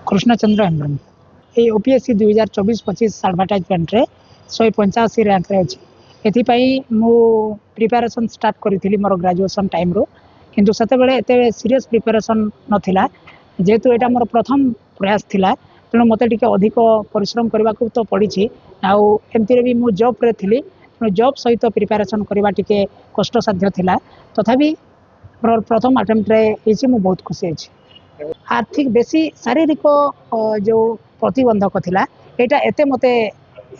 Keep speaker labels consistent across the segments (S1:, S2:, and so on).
S1: कृष्णचंद्र हेम्ब्रम ये OPSC 2024-25 advertisement रे 185 rank रे अछि एथिपाई मु प्रिपरेशन स्टार्ट करी मोर ग्रेजुएशन टाइम रो किंतु सेते बेले एते सीरियस प्रिपरेशन नथिला जेहेतु एटा मोर प्रथम प्रयास थिला तेणु मत अधिक परिश्रम करने को तो पड़ी आमती भी मु जॉब रे थिली जॉब सहित प्रिपरेशन करवा टिके कष्टसाध्य थिला तथापि प्रथम अटेम्प्ट रे मु बहुत खुशी अच्छी आर्थिक बेसी शारीरिक जो प्रतिबंधक थिला एटा एते मते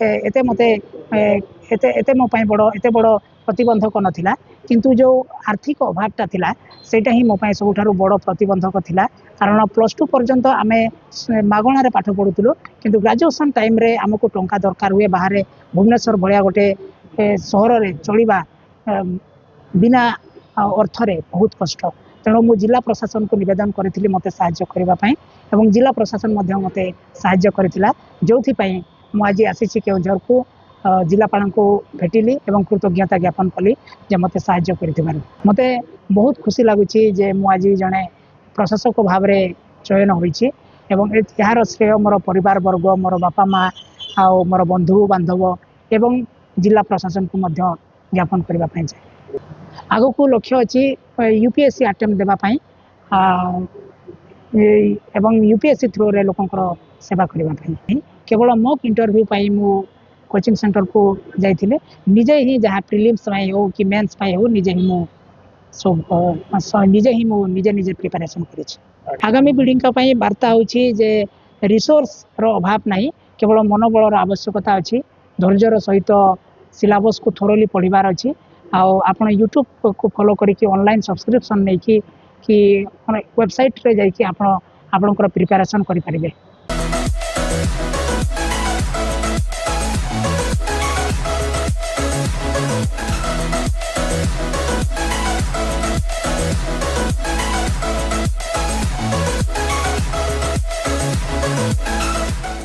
S1: एते मते एते एते मो पई बड़ प्रतिबंधक नथिला किंतु जो आर्थिक अभावटा थिला सेटा ही मो पई सबुठारु बड़ प्रतिबंधक थिला कारण +2 पर्यंत आमे मागणा रे पाठ पढुतलु किंतु ग्रेजुएशन टाइम रे हमको टंका दरकार हुए बाहर भुवनेश्वर भलिया गोटे सहर रे चलिबा बिना अर्थ रे बहुत कष्ट तेणु मु जिला प्रशासन को निवेदन करी मते साहाय्य करबा पई एवं जिला प्रशासन मते साहाय्य करथिला जोथि पई मु आज आसी केउझर को जिलापाल को भेटिली एवं कृतज्ञता ज्ञापन कली जे मते साहाय्य करथिबार मते बहुत खुशी लागुची जे मु आज जने प्रशासक भाव में चयन होईची एवं यार श्रेय मोर परिवार वर्ग मोर बापा माँ आ मोर बंधु बांधव एवं जिला प्रशासन को मध्य ज्ञापन करबा पई आगो को लक्ष्य अच्छी यूपीएससी अटेम्प्ट देवाई एवं यूपीएससी थ्रू रे लोकंकर सेवा करने केवल मॉक इंटरव्यू पाई मु कोचिंग सेंटर को जाइए निजे ही जहाँ प्रिलिम्स हो कि मेंस हो निजे ही मु सब निजे ही मु निजे निजे प्रिपरेशन कर आगामी पीढ़ी वार्ता होची जे रिसोर्स रो अभाव नहीं केवल मनोबल आवश्यकता अच्छी धैर्यर सहित सिलेबस को थोरोली पढ़ार अच्छी आपण यूट्यूब को फॉलो करके ऑनलाइन सब्सक्रिप्शन नहीं कि वेबसाइट रे जाइए आपणकर प्रिपरेशन करें।